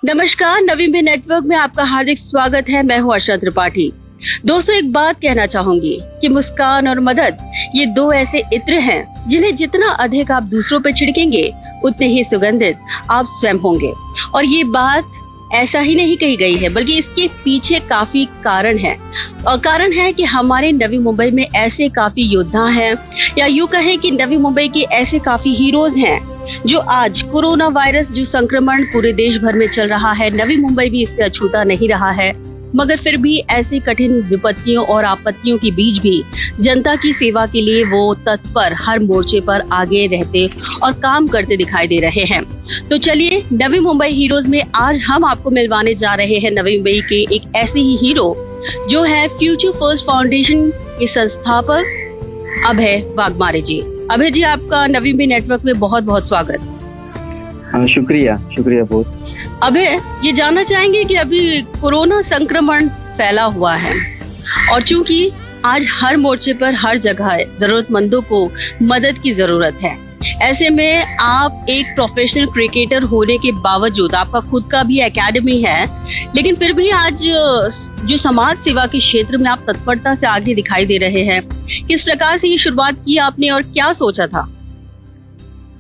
नमस्कार, नवी में नेटवर्क में आपका हार्दिक स्वागत है। मैं हूँ आशा त्रिपाठी। दोस्तों, एक बात कहना चाहूंगी कि मुस्कान और मदद ये दो ऐसे इत्र हैं जिन्हें जितना अधिक आप दूसरों पर छिड़केंगे उतने ही सुगंधित आप स्वयं होंगे। और ये बात ऐसा ही नहीं कही गई है, बल्कि इसके पीछे काफी कारण है। और कारण है कि हमारे नवी मुंबई में ऐसे काफी योद्धा हैं, या यूं कहें कि नवी मुंबई के ऐसे काफी हीरोज हैं जो आज कोरोना वायरस जो संक्रमण पूरे देश भर में चल रहा है, नवी मुंबई भी इससे अछूता नहीं रहा है। मगर फिर भी ऐसी कठिन विपत्तियों और आपत्तियों के बीच भी जनता की सेवा के लिए वो तत्पर हर मोर्चे पर आगे रहते और काम करते दिखाई दे रहे हैं। तो चलिए, नवी मुंबई हीरोज में आज हम आपको मिलवाने जा रहे हैं नवी मुंबई के एक ऐसे ही हीरो जो है फ्यूचर फर्स्ट फाउंडेशन के संस्थापक अभय वाघमारे जी। अभय जी, आपका नवी मुंबई नेटवर्क में बहुत बहुत स्वागत। शुक्रिया बहुत। अभय, ये जानना चाहेंगे कि अभी कोरोना संक्रमण फैला हुआ है और चूंकि आज हर मोर्चे पर हर जगह जरूरतमंदों को मदद की जरूरत है, ऐसे में आप एक प्रोफेशनल क्रिकेटर होने के बावजूद आपका खुद का भी एकेडमी है, लेकिन फिर भी आज जो समाज सेवा के क्षेत्र में आप तत्परता से आगे दिखाई दे रहे हैं, किस प्रकार से ये शुरुआत की आपने और क्या सोचा था?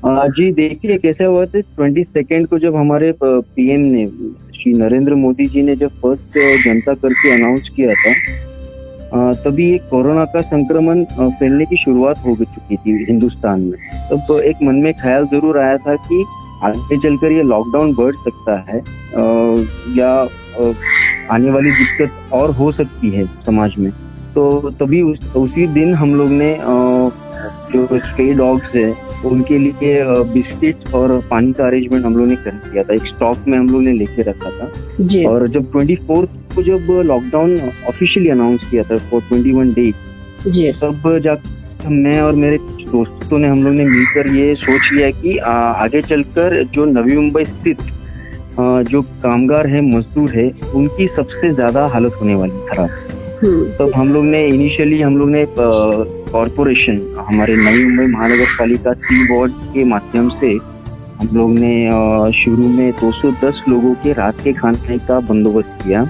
जी देखिए, कैसे हुआ था 22 को जब हमारे पीएम ने, श्री नरेंद्र मोदी जी ने जब फर्स्ट जनता कर्फ्यू अनाउंस किया था, तभी एक कोरोना का संक्रमण फैलने की शुरुआत हो चुकी थी हिंदुस्तान में। तब एक मन में ख्याल जरूर आया था कि आगे चलकर ये लॉकडाउन बढ़ सकता है या आने वाली दिक्कत और हो सकती है समाज में। तो तभी उसी दिन हम लोग ने जो स्ट्रे डॉग्स है उनके लिए बिस्किट और पानी का अरेंजमेंट हम लोग ने कर दिया था। एक स्टॉक में हम लोग ने लेके रखा था जी। और जब 24 को जब लॉकडाउन ऑफिशियली अनाउंस किया था फॉर 21 डेज जी, तब जाकर मैं और मेरे कुछ दोस्तों ने हम लोग ने मिलकर ये सोच लिया कि आगे चलकर जो नवी मुंबई स्थित जो कामगार है, मजदूर है, उनकी सबसे ज्यादा हालत होने वाली खराब। तब हम लोग ने इनिशियली कॉर्पोरेशन, हमारे नवी मुंबई महानगर पालिका 3 वार्ड के माध्यम से हम लोग ने शुरू में 210 लोगों के रात के खाने का बंदोबस्त किया।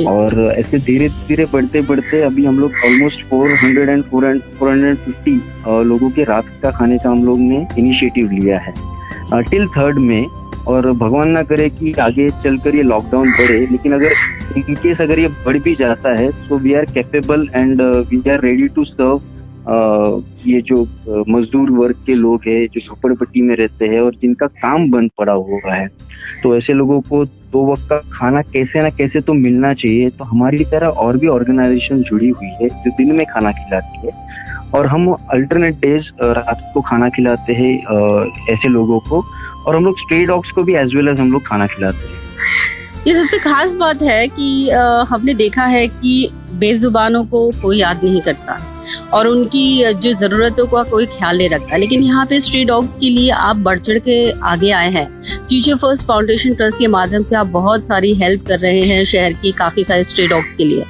और ऐसे धीरे धीरे बढ़ते बढ़ते अभी हम लोग ऑलमोस्ट 450 लोगों के रात का खाने का हम लोग ने इनिशिएटिव लिया है टिल 3rd में। और भगवान ना करे कि आगे चलकर ये लॉकडाउन बढ़े, लेकिन अगर इनकेस अगर ये बढ़ भी जाता है तो we are capable and we are ready to serve ये जो मजदूर वर्ग के लोग हैं जो झोपड़पट्टी में रहते हैं और जिनका काम बंद पड़ा हुआ है। तो ऐसे लोगों को 2 वक्त का खाना कैसे ना कैसे तो मिलना चाहिए। तो हमारी तरह और भी ऑर्गेनाइजेशन जुड़ी हुई है जो दिन में खाना खिलाती है, और हम अल्टरनेट डेज रात को खाना खिलाते हैं ऐसे लोगों को। और हम लोग स्ट्रे डॉग्स को भी एज वेल एज हम लोग खाना खिलाते हैं। ये सबसे खास बात है कि हमने देखा है कि बेजुबानों को कोई याद नहीं करता और उनकी जो जरूरतों का कोई ख्याल नहीं रखता, लेकिन यहाँ पे स्ट्रे डॉग्स के लिए आप बढ़ चढ़ के आगे आए हैं। फ्यूचर फर्स्ट फाउंडेशन ट्रस्ट के माध्यम से आप बहुत सारी हेल्प कर रहे हैं शहर की काफी सारे स्ट्रे डॉग्स के लिए।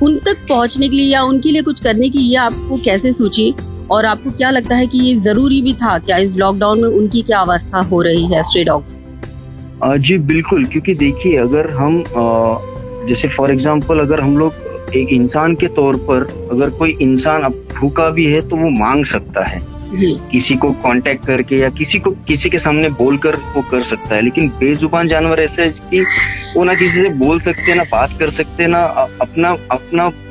उन तक पहुंचने के लिए या उनके लिए कुछ करने की ये आपको कैसे सोची, और आपको क्या लगता है कि ये जरूरी भी था क्या इस लॉकडाउन में? उनकी क्या अवस्था हो रही है स्ट्रे डॉग्स? जी बिल्कुल, क्योंकि देखिए, अगर हम जैसे फॉर एग्जांपल अगर हम लोग एक इंसान के तौर पर, अगर कोई इंसान अब भूखा भी है तो वो मांग सकता है जी, किसी को कांटेक्ट करके या किसी के सामने बोलकर वो कर सकता है। लेकिन बेजुबान जानवर ऐसे है कि वो ना किसी से बोल सकते, ना बात कर सकते, ना अपना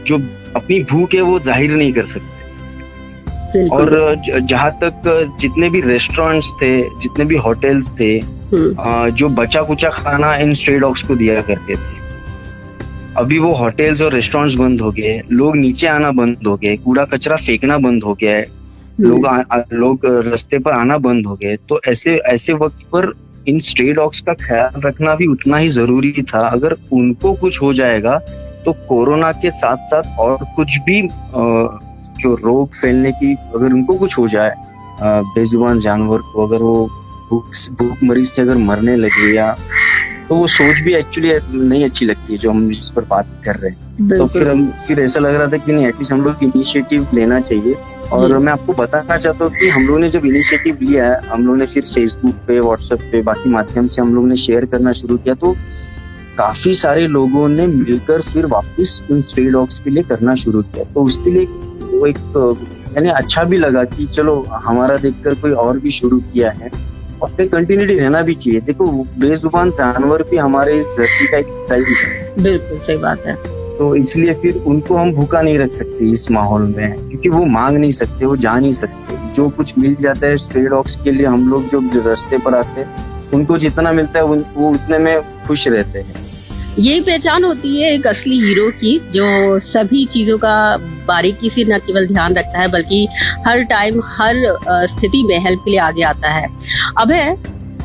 जो अपनी भूख है वो जाहिर नहीं कर सकते। और जहाँ तक जितने भी रेस्टोरेंट्स थे, जितने भी होटल्स थे, जो बचा कुचा खाना इन स्ट्रे डॉग्स को दिया करते थे, अभी वो होटल्स और रेस्टोरेंट्स बंद हो गए, लोग नीचे आना बंद हो गए, कूड़ा कचरा फेंकना बंद हो गया है, लोग रास्ते पर आना बंद हो गए। तो ऐसे वक्त पर इन स्ट्रे डॉग्स का ख्याल रखना भी उतना ही जरूरी था। अगर उनको कुछ हो जाएगा तो कोरोना के साथ साथ और कुछ भी जो रोग फैलने की, अगर उनको कुछ हो जाए बेजुबान जानवर को, अगर वो भूख मरीज से अगर मरने लगे या तो वो सोच भी एक्चुअली नहीं अच्छी लगती है जो हम जिस पर बात कर रहे हैं। तो बिल्कुल। फिर ऐसा लग रहा था कि नहीं, एटलीस्ट हम लोग इनिशिएटिव लेना चाहिए। और मैं आपको बताना चाहता हूँ कि हम लोगों ने जब इनिशिएटिव लिया है, हम लोगों ने फिर फेसबुक पे, व्हाट्सएप पे, बाकी माध्यम से हम लोगों ने शेयर करना शुरू किया, तो काफी सारे लोगों ने मिलकर फिर वापस उन स्ट्रे डॉग्स के लिए करना शुरू किया। तो उसके लिए वो एक यानी अच्छा भी लगा कि चलो हमारा देखकर कोई और भी शुरू किया है, और फिर कंटिन्यूटी रहना भी चाहिए। देखो, बेजुबान जानवर भी हमारे इस धरती का एक हिस्सा ही है। बिल्कुल सही बात है। तो इसलिए फिर उनको हम भूखा नहीं रख सकते इस माहौल में, क्योंकि वो मांग नहीं सकते, वो जा नहीं सकते। जो कुछ मिल जाता है स्ट्रे डॉग्स के लिए, हम लोग जो रास्ते पर आते हैं उनको जितना मिलता है वो उतने में खुश रहते हैं। यही पहचान होती है एक असली हीरो की, जो सभी चीजों का बारीकी से न केवल ध्यान रखता है बल्कि हर टाइम हर स्थिति में हेल्प के लिए आगे आता है। अभय,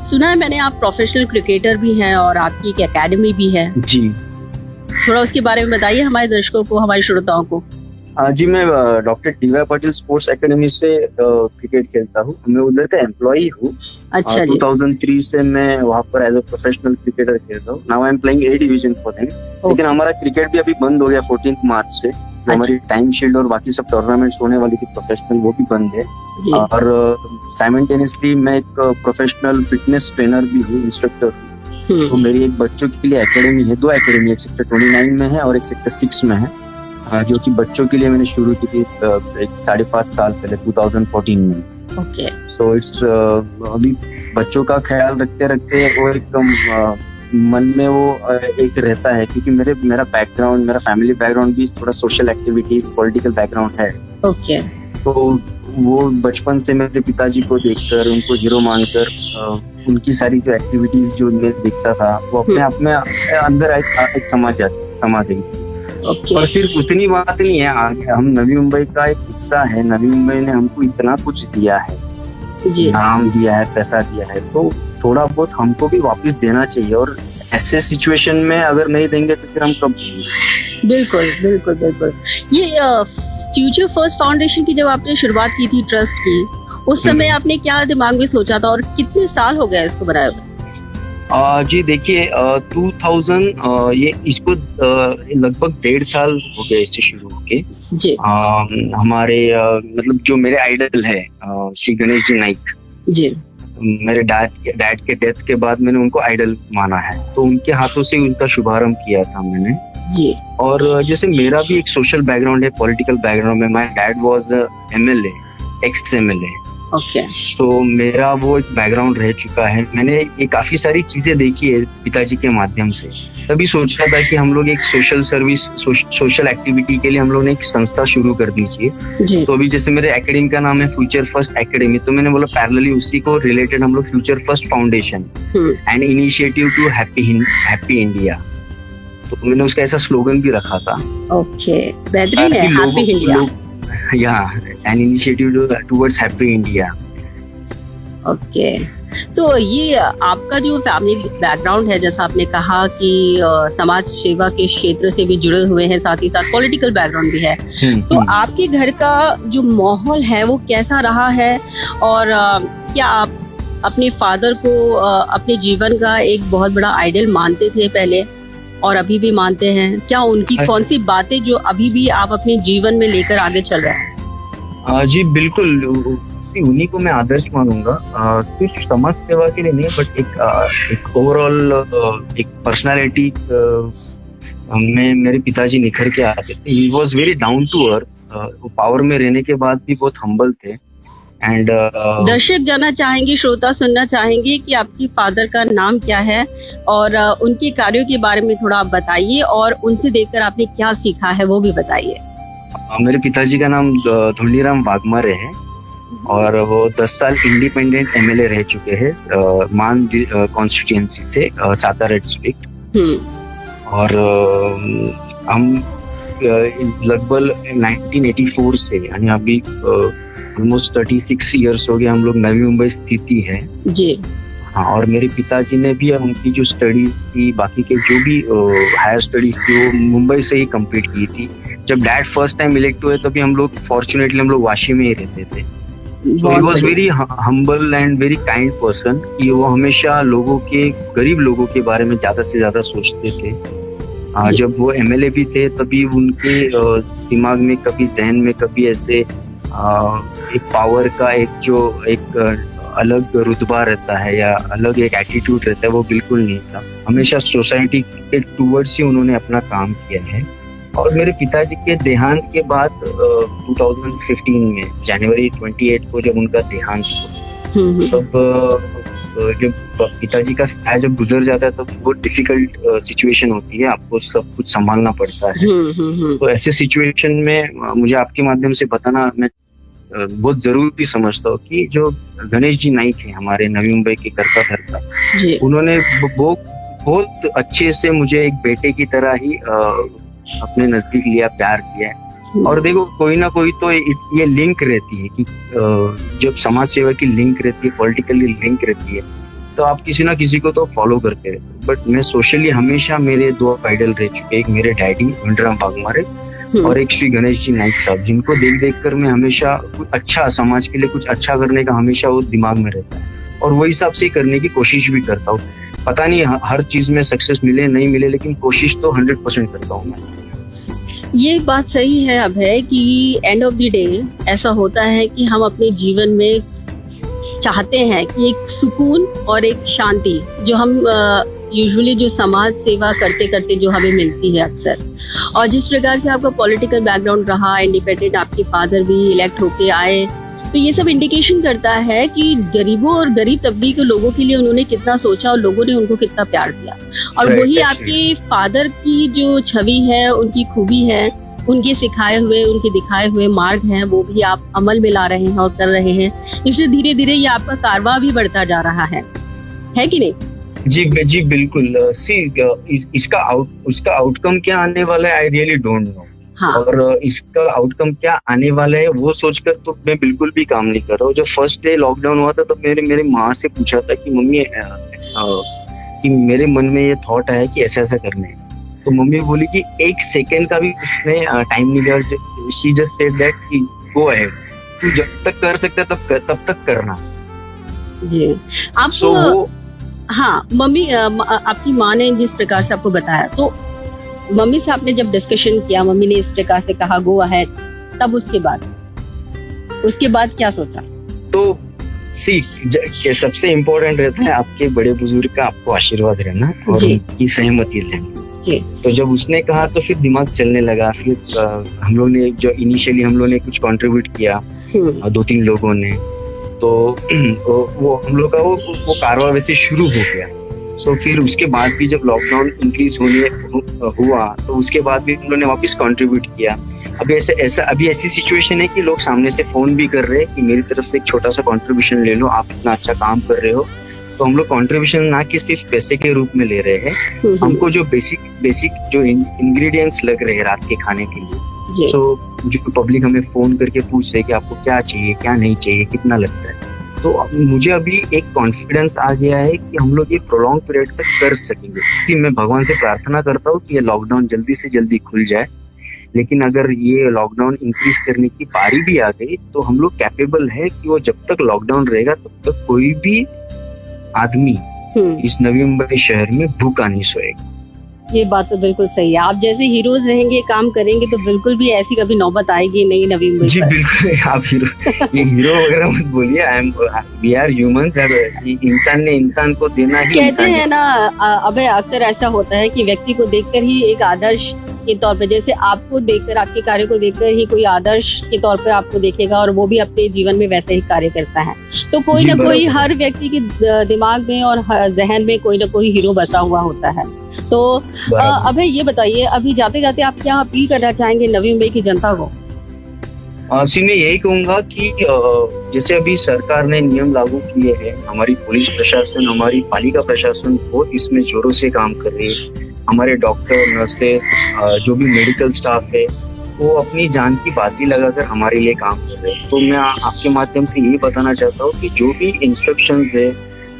सुना है मैंने आप प्रोफेशनल क्रिकेटर भी हैं और आपकी एक एकेडमी भी है। जी, थोड़ा उसके बारे में बताइए हमारे दर्शकों को, हमारे श्रोताओं को। जी, मैं डॉक्टर टी.वाई. पाटिल स्पोर्ट्स एकेडमी से क्रिकेट खेलता हूँ। मैं उधर का एम्प्लॉई हूँ। अच्छा जी। 2003 से मैं वहाँ पर एज अ प्रोफेशनल क्रिकेटर खेलता हूँ। Now I am playing A division for them. लेकिन हमारा क्रिकेट भी अभी बंद हो गया 14 मार्च से। जो हमारी टाइम शील्ड और बाकी सब टूर्नामेंट्स होने वाली थी प्रोफेशनल, वो भी बंद है। और साइमल्टेनियसली मैं एक प्रोफेशनल फिटनेस ट्रेनर भी हूँ, इंस्ट्रक्टर हूँ। तो मेरी एक बच्चों के लिए एकेडमी है, 2 एकेडमी, एक सेक्टर 29 में है और एक सेक्टर 6 में है, जो कि बच्चों के लिए मैंने शुरू की थी एक 5.5 साल पहले, 2014 में। ओके। सो इट्स अभी बच्चों का ख्याल रखते रखते वो एकदम मन में वो एक रहता है, क्योंकि मेरा बैकग्राउंड, मेरा फैमिली बैकग्राउंड भी थोड़ा सोशल एक्टिविटीज, पॉलिटिकल बैकग्राउंड है। ओके। तो वो बचपन से मेरे पिताजी को देखकर, उनको हीरो मानकर, उनकी सारी जो एक्टिविटीज जो मैं देखता था, वो अपने आप में अंदर एक समा गई थी। और सिर्फ उतनी बात नहीं है, हम नवी मुंबई का एक हिस्सा है। नवी मुंबई ने हमको इतना कुछ दिया है, नाम दिया है, पैसा दिया है, तो थोड़ा बहुत हमको भी वापस देना चाहिए। और ऐसे सिचुएशन में अगर नहीं देंगे तो फिर हम कब देंगे? बिल्कुल बिल्कुल बिल्कुल। ये फ्यूचर फर्स्ट फाउंडेशन की जब आपने शुरुआत की थी, ट्रस्ट की, उस समय आपने क्या दिमाग में सोचा था और कितने साल हो गया इसको बनाए हुए? जी देखिए, 2000 ये इसको लगभग 1.5 साल हो गया इससे शुरू होके जी। हमारे मतलब जो मेरे आइडल है श्री गणेश जी नाइक जी, मेरे डैड के डेथ के बाद मैंने उनको आइडल माना है, तो उनके हाथों से उनका शुभारंभ किया था मैंने जी। और जैसे मेरा भी एक सोशल बैकग्राउंड है, पॉलिटिकल बैकग्राउंड है। My dad was MLA, ex MLA. Okay. तो मेरा वो एक बैकग्राउंड रह चुका है। मैंने ये काफी सारी चीजें देखी है पिताजी के माध्यम से, तभी सोच रहा था कि हम लोग एक सोशल सर्विस, सोशल एक्टिविटी के लिए हम लोग ने एक संस्था शुरू कर दी चाहिए। तो अभी जैसे मेरे एकेडमी का नाम है फ्यूचर फर्स्ट एकेडमी, तो मैंने बोला पैरेलली उसी को रिलेटेड हम लोग future first foundation and initiative to happy India, तो मैंने उसका ऐसा स्लोगन भी रखा था। ओके, बेहतरीन है, हैप्पी इंडिया या an initiative towards happy India. Okay, तो ये आपका जो फैमिली बैकग्राउंड है, जैसा आपने कहा कि समाज सेवा के क्षेत्र से भी जुड़े हुए हैं, साथ ही साथ पॉलिटिकल बैकग्राउंड भी है, तो आपके घर का जो माहौल है वो कैसा रहा है? और क्या आप अपने फादर को अपने जीवन का एक बहुत बड़ा आइडल मानते थे पहले और अभी भी मानते हैं? क्या उनकी कौन सी बातें जो अभी भी आप अपने जीवन में लेकर आगे चल रहे हैं? जी बिल्कुल, उन्हीं को मैं आदर्श मानूंगा। सिर्फ समाज सेवा के लिए नहीं, बट एक ओवरऑल एक पर्सनालिटी में मेरे पिताजी निखर के आते थे। He was very down to earth. Power में रहने के बाद भी बहुत हम्बल थे। एंड दर्शक जानना चाहेंगे, श्रोता सुनना चाहेंगे कि आपकी फादर का नाम क्या है और उनके कार्यों के बारे में थोड़ा आप बताइए, और उनसे देखकर आपने क्या सीखा है वो भी बताइए। मेरे पिताजी का नाम धुंडीराम वाघमारे है और वो 10 साल इंडिपेंडेंट एमएलए रह चुके हैं मान कॉन्स्टिट्यूएंसी से, सातारा डिस्ट्रिक्ट। और हम लगभग 1984 से, यानी अभी ऑलमोस्ट 36 इयर्स हो गए हम लोग नवी मुंबई स्थिति है जी। हाँ, और मेरे पिताजी ने भी उनकी जो स्टडीज थी, बाकी के जो भी हायर स्टडीज थी, वो मुंबई से ही कंप्लीट की थी। जब डैड फर्स्ट टाइम इलेक्ट हुए तभी हम लोग फॉर्चुनेटली हम लोग वाशी में ही रहते थे। So he was very humble and very kind person कि वो हमेशा लोगों के, गरीब लोगों के बारे में ज्यादा से ज्यादा सोचते थे। जब वो एमएलए भी थे तभी उनके दिमाग में कभी, जहन में कभी ऐसे एक पावर का एक अलग रुतबा रहता है या अलग एक एटीट्यूड रहता है, वो बिल्कुल नहीं था। हमेशा सोसाइटी के टूवर्ड्स ही उन्होंने अपना काम किया है। और मेरे पिताजी के देहांत के बाद 2015 में जनवरी 28 को जब उनका देहांत हुआ, तब जब पिताजी का साया जब गुजर जाता है तब बहुत डिफिकल्ट सिचुएशन होती है, आपको सब कुछ संभालना पड़ता है। तो ऐसे सिचुएशन में मुझे आपके माध्यम से बताना मैं बहुत जरूरी समझता हूँ कि जो गणेश जी नाइक है हमारे नवी मुंबई के करता धरता, उन्होंने बहुत अच्छे से मुझे एक बेटे की तरह ही अपने नजदीक लिया, प्यार किया है। और देखो कोई ना कोई तो ये लिंक रहती है कि जब समाज सेवा की लिंक रहती है, पॉलिटिकली लिंक रहती है, तो आप किसी ना किसी को तो फॉलो करते रहते। बट मैं सोशली हमेशा, मेरे दो आइडल रह चुके, एक मेरे डैडी विंडराम बागमारे और एक श्री गणेश जी नाइक साहब, जिनको देख कर मैं हमेशा कुछ अच्छा, समाज के लिए कुछ अच्छा करने का हमेशा वो दिमाग में रहता है और वही हिसाब से करने की कोशिश भी करता हूँ। पता नहीं हर चीज में सक्सेस मिले नहीं मिले, लेकिन कोशिश तो 100% करता हूँ मैं। ये बात सही है अभय कि एंड ऑफ द डे ऐसा होता है कि हम अपने जीवन में चाहते हैं कि एक सुकून और एक शांति जो हम यूजुअली जो समाज सेवा करते करते जो हमें मिलती है अक्सर, और जिस प्रकार से आपका पॉलिटिकल बैकग्राउंड रहा, इंडिपेंडेंट आपके फादर भी इलेक्ट होके आए, तो ये सब इंडिकेशन करता है कि गरीबों और गरीब तबके के लोगों के लिए उन्होंने कितना सोचा और लोगों ने उनको कितना प्यार दिया। और वही आपके फादर की जो छवि है, उनकी खूबी है, उनके सिखाए हुए, उनके दिखाए हुए मार्ग हैं, वो भी आप अमल में ला रहे हैं और कर रहे हैं। इससे धीरे धीरे ये आपका कारवां भी बढ़ता जा रहा है कि नहीं? जी बिल्कुल। इसका आउटकम क्या आने वाला है, आई रियली डोंट नो। और इसका आउटकम क्या आने वाला है वो सोचकर तो मैं बिल्कुल भी काम नहीं कर रहा हूँ। जब फर्स्ट डे लॉकडाउन हुआ था तो मेरे माँ से पूछा था कि मम्मी कि मेरे मन में ये थॉट आया कि ऐसा ऐसा करना है, तो मम्मी बोली कि एक सेकेंड का भी उसने टाइम नहीं लिया। शी जस्ट सेड दैट कि गो अहेड, तू जब तक कर सकता तब तक करना। जी आप हाँ, मम्मी आपकी माँ ने जिस प्रकार से आपको बताया, तो मम्मी से आपने जब डिस्कशन किया, मम्मी ने इस प्रकार से कहा गो अहेड, तब उसके बाद क्या सोचा? तो सबसे इम्पोर्टेंट रहता है आपके बड़े बुजुर्ग का आपको आशीर्वाद रहना और उनकी सहमति लेना। तो जब उसने कहा तो फिर दिमाग चलने लगा। फिर हम लोग ने जो इनिशियली हम लोग ने कुछ कंट्रीब्यूट किया, 2-3 लोगों ने, तो वो हम लोग का वो कारवां वैसे शुरू हो गया। तो फिर उसके बाद भी जब लॉकडाउन इंक्रीज हुआ तो उसके बाद भी हम लोग ने वापस कंट्रीब्यूट किया। अभी ऐसी सिचुएशन है कि लोग सामने से फोन भी कर रहे हैं कि मेरी तरफ से एक छोटा सा कंट्रीब्यूशन ले लो, आप इतना अच्छा काम कर रहे हो। तो हम लोग कंट्रीब्यूशन ना कि सिर्फ पैसे के रूप में ले रहे हैं, हमको जो बेसिक जो इंग्रेडिएंट्स लग रहे हैं रात के खाने के लिए, तो जो पब्लिक हमें फोन करके पूछ रहे कि आपको क्या चाहिए, क्या नहीं चाहिए, कितना लगता है। तो मुझे अभी एक कॉन्फिडेंस आ गया है कि हम लोग ये प्रोलॉन्ग पीरियड तक कर सकेंगे। कि मैं भगवान से प्रार्थना करता हूँ कि ये लॉकडाउन जल्दी से जल्दी खुल जाए, लेकिन अगर ये लॉकडाउन इंक्रीज करने की बारी भी आ गई तो हम लोग कैपेबल है कि वो जब तक लॉकडाउन रहेगा तब तक कोई भी आदमी इस नवी मुंबई शहर में भूखा नहीं सोएगा। ये बात तो बिल्कुल सही है। आप जैसे हीरोज रहेंगे, काम करेंगे, तो बिल्कुल भी ऐसी कभी नौबत आएगी नहीं नवी मुंबई। जी बिल्कुल, आप ये हीरो वगैरह मत बोलिए। We are humans. इंसान ने इंसान को देना ही कहते हैं ना अबे, अक्सर ऐसा होता है कि व्यक्ति को देखकर ही एक आदर्श के तौर पे, जैसे आपको देखकर, आपके कार्य को देखकर ही कोई आदर्श के तौर पे आपको देखेगा और वो भी अपने जीवन में वैसे ही कार्य करता है। तो कोई ना कोई हर व्यक्ति के दिमाग में और जहन में कोई ना कोई हीरो बसा हुआ होता है। तो अभय ये बताइए, अभी जाते जाते आप क्या अपील करना चाहेंगे नवी मुंबई की जनता को? मैं यही कहूंगा कि जैसे अभी सरकार ने नियम लागू किए हैं, हमारी पुलिस प्रशासन, हमारी पालिका प्रशासन बहुत इसमें जोरों से काम कर रही है। हमारे डॉक्टर, नर्सेस, जो भी मेडिकल स्टाफ है, वो अपनी जान की बाजी लगाकर हमारे लिए काम कर रहे हैं। तो मैं आपके माध्यम से यही बताना चाहता हूँ कि जो भी इंस्ट्रक्शंस है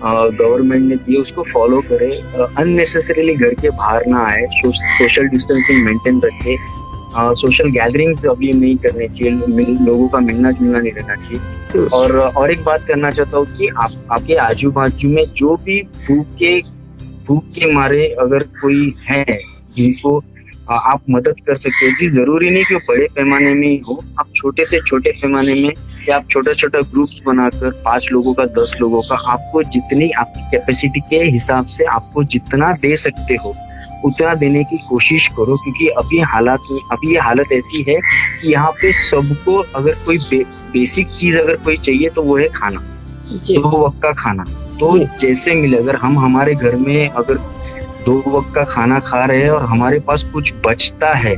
गवर्नमेंट ने दिए उसको फॉलो करे, अननेसेसरीली घर के बाहर ना आए, सोशल डिस्टेंसिंग मेंटेन रखे, सोशल गैदरिंग्स अभी नहीं करनी चाहिए, लोगों का मिलना जुलना नहीं रहना चाहिए। और एक बात करना चाहता हूँ कि आपके आजू बाजू में जो भी भूख के मारे अगर कोई है जिनको आप मदद कर सकते हो, जी जरूरी नहीं कि वो बड़े पैमाने में ही हो, आप छोटे से छोटे पैमाने में या आप छोटा छोटा ग्रुप्स बनाकर 5 लोगों का 10 लोगों का, आपको जितनी आपकी कैपेसिटी के हिसाब से आपको जितना दे सकते हो उतना देने की कोशिश करो, क्योंकि अभी ये हालत ऐसी है कि यहाँ पे सबको अगर कोई बेसिक चीज अगर कोई चाहिए तो वो है खाना, 2 वक्त का खाना। तो जैसे मिले, अगर हम हमारे घर में अगर 2 वक्त का खाना खा रहे हैं और हमारे पास कुछ बचता है,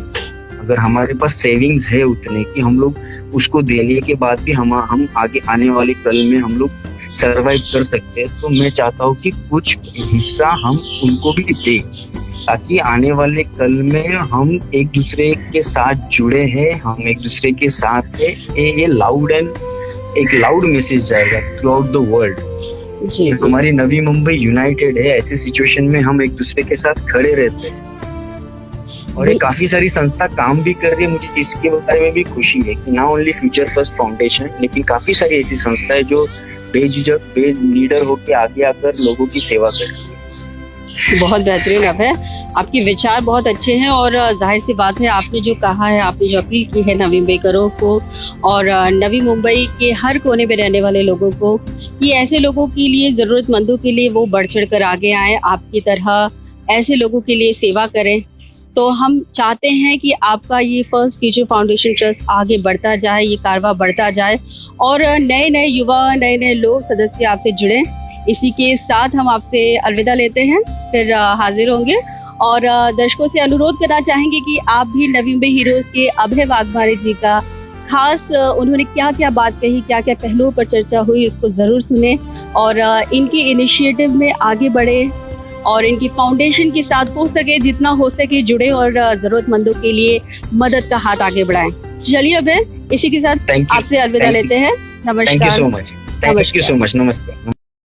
अगर हमारे पास सेविंग्स है उतने कि हम लोग उसको देने के बाद भी हम आगे आने वाले कल में हम लोग सरवाइव कर सकते हैं, तो मैं चाहता हूँ कि कुछ हिस्सा हम उनको भी दें, ताकि आने वाले कल में हम एक दूसरे के साथ जुड़े हैं, हम एक दूसरे के साथ है, ये एक लाउड मैसेज जाएगा थ्रू आउट द वर्ल्ड। हमारी नवी मुंबई यूनाइटेड है, ऐसे सिचुएशन में हम एक दूसरे के साथ खड़े रहते हैं। और ये काफी सारी संस्था काम भी कर रही है, मुझे इसके बारे में भी खुशी है कि ना ओनली फ्यूचर फर्स्ट फाउंडेशन, लेकिन काफी सारी ऐसी संस्थाएं जो बेझिझक लीडर होके आगे आकर लोगों की सेवा कर रही है। बहुत बेहतरीन है, आपके विचार बहुत अच्छे हैं और जाहिर सी बात है आपने जो कहा है, आपने जो अपील की है नवी मुंबईकरों को और नवी मुंबई के हर कोने में रहने वाले लोगों को कि ऐसे लोगों के लिए, जरूरतमंदों के लिए वो बढ़ चढ़ कर आगे आए, आपकी तरह ऐसे लोगों के लिए सेवा करें। तो हम चाहते हैं कि आपका ये फर्स्ट फ्यूचर फाउंडेशन ट्रस्ट आगे बढ़ता जाए, ये कारवा बढ़ता जाए और नए नए युवा, नए नए लोग सदस्य आपसे जुड़े। इसी के साथ हम आपसे अलविदा लेते हैं, फिर हाजिर होंगे और दर्शकों से अनुरोध करना चाहेंगे कि आप भी नवी मुंबई हीरोज के अभय वाघमारे जी का खास उन्होंने क्या क्या बात कही, क्या क्या पहलुओं पर चर्चा हुई, इसको जरूर सुने और इनके इनिशिएटिव में आगे बढ़े और इनकी फाउंडेशन के साथ हो सके जितना हो सके जुड़े और जरूरतमंदों के लिए मदद का हाथ आगे बढ़ाएं। चलिए अभय, इसी के साथ आपसे अलविदा लेते हैं। नमस्कार। Thank you so much. नमस्ते।